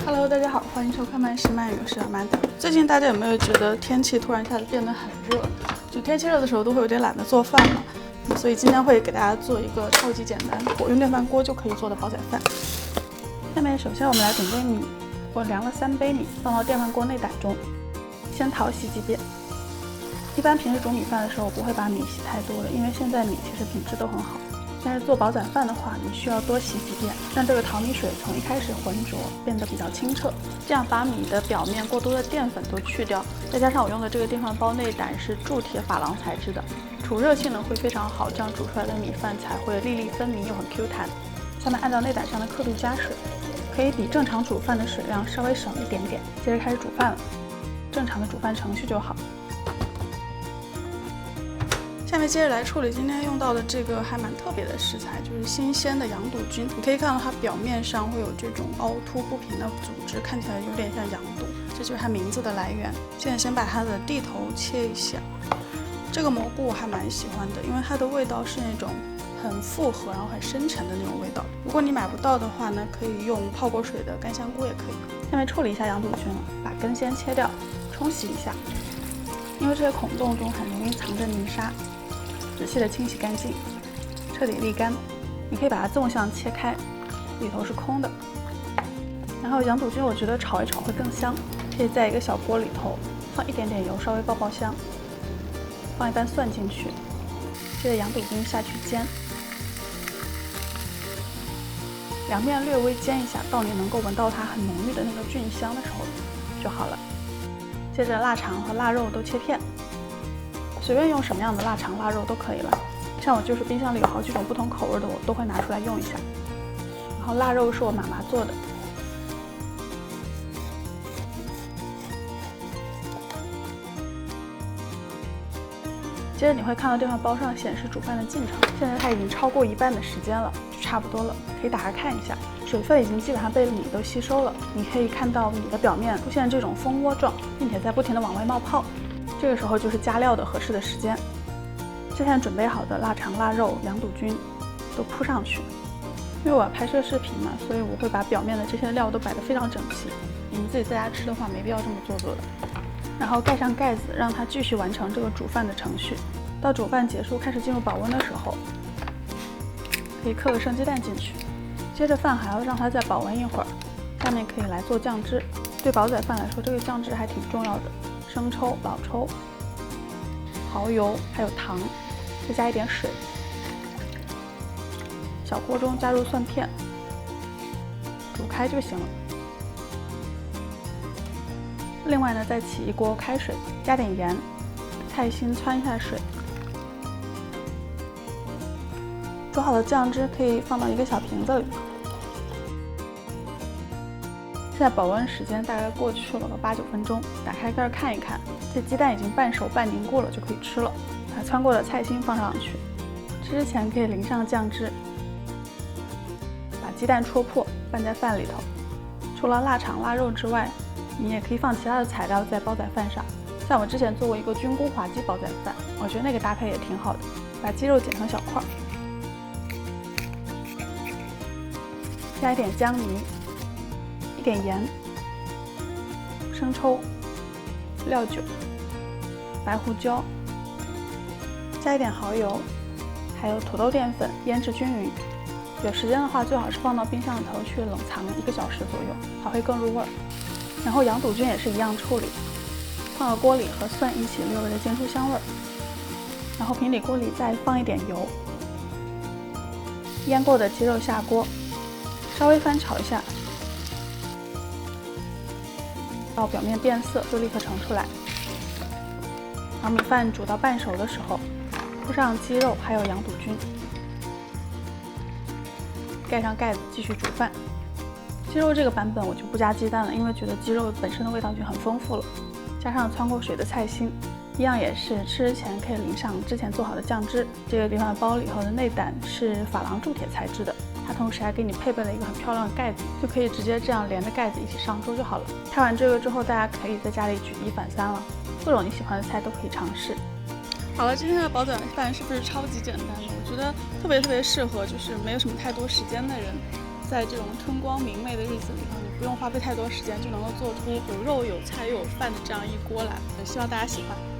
Hello， 大家好，欢迎收看慢食慢语，我是阿曼达。最近大家有没有觉得天气突然一下子变得很热？就天气热的时候都会有点懒得做饭嘛，所以今天会给大家做一个超级简单，我用电饭锅就可以做的煲仔饭。下面首先我们来准备米，我量了3杯米，放到电饭锅内胆中，先淘洗几遍。一般平时煮米饭的时候，我不会把米洗太多的，因为现在米其实品质都很好。但是做煲仔饭的话，你需要多洗几遍，让这个淘米水从一开始浑浊变得比较清澈，这样把米的表面过多的淀粉都去掉。再加上我用的这个电饭煲内胆是铸铁珐琅材质的，储热性能会非常好，这样煮出来的米饭才会粒粒分明又很 Q 弹。下面按照内胆上的刻度加水，可以比正常煮饭的水量稍微少一点点。接着开始煮饭了，正常的煮饭程序就好。下面接着来处理今天用到的这个还蛮特别的食材，就是新鲜的羊肚菌。你可以看到它表面上会有这种凹凸不平的组织，看起来有点像羊肚，这就是它名字的来源。现在先把它的地头切一下。这个蘑菇我还蛮喜欢的，因为它的味道是那种很复合然后很深沉的那种味道。如果你买不到的话呢，可以用泡过水的干香菇也可以。下面处理一下羊肚菌了，把根先切掉，冲洗一下，因为这些孔洞中很容易藏着泥沙。仔细的清洗干净，彻底沥干。你可以把它纵向切开，里头是空的。然后羊肚菌我觉得炒一炒会更香，可以在一个小锅里头放一点点油，稍微爆香，放一瓣蒜进去，接着羊肚菌下去煎，两面略微煎一下，到你能够闻到它很浓郁的那个菌香的时候就好了。接着腊肠和腊肉都切片。随便用什么样的腊肠、腊肉都可以了，像我就是冰箱里有好几种不同口味的，我都会拿出来用一下。然后腊肉是我妈妈做的，接着你会看到电饭煲上显示煮饭的进程，现在它已经超过1半的时间了，就差不多了，可以打开看一下，水分已经基本上被米都吸收了。你可以看到米的表面出现这种蜂窝状，并且在不停的往外冒泡。这个时候就是加料的合适的时间，之前准备好的腊肠、腊肉、羊肚菌都铺上去。因为我要拍摄视频嘛，所以我会把表面的这些料都摆得非常整齐。你们自己在家吃的话，没必要这么做作的。然后盖上盖子，让它继续完成这个煮饭的程序。到煮饭结束，开始进入保温的时候，可以刻个生鸡蛋进去。接着饭还要让它再保温一会儿。下面可以来做酱汁。对煲仔饭来说，这个酱汁还挺重要的。生抽、老抽、蚝油，还有糖，再加一点水。小锅中加入蒜片，煮开就行了。另外呢，再起一锅开水，加点盐，菜心汆一下水。煮好的酱汁可以放到一个小瓶子里。现在保温时间大概过去了个8、9分钟，打开盖看一看，这鸡蛋已经半熟半凝固了，就可以吃了。把汆过的菜心放上去，吃之前可以淋上酱汁，把鸡蛋戳破，拌在饭里头。除了腊肠、腊肉之外，你也可以放其他的材料在煲仔饭上。像我之前做过一个菌菇滑鸡煲仔饭，我觉得那个搭配也挺好的。把鸡肉剪成小块，加一点姜泥。一点盐、生抽、料酒、白胡椒，加一点蚝油，还有土豆淀粉，腌制均匀。有时间的话，最好是放到冰箱里头去冷藏1个小时左右，它会更入味儿。然后羊肚菌也是一样处理，放到锅里和蒜一起略微的煎出香味儿。然后平底锅里再放一点油，腌过的鸡肉下锅，稍微翻炒一下。到表面变色就立刻盛出来。当米饭煮到半熟的时候，铺上鸡肉还有羊肚菌，盖上盖子继续煮饭。鸡肉这个版本我就不加鸡蛋了，因为觉得鸡肉本身的味道就很丰富了。加上汆过水的菜心，一样也是吃之前可以淋上之前做好的酱汁。这个电饭煲里头的内胆是珐琅铸铁材质的，它同时还给你配备了一个很漂亮的盖子，就可以直接这样连着盖子一起上桌就好了。拍完这个之后，大家可以在家里举一反三了，各种你喜欢的菜都可以尝试。好了，今天的煲仔饭是不是超级简单的？我觉得特别适合就是没有什么太多时间的人。在这种春光明媚的日子里头，你不用花费太多时间就能够做出有肉有菜又有饭的这样一锅来，希望大家喜欢。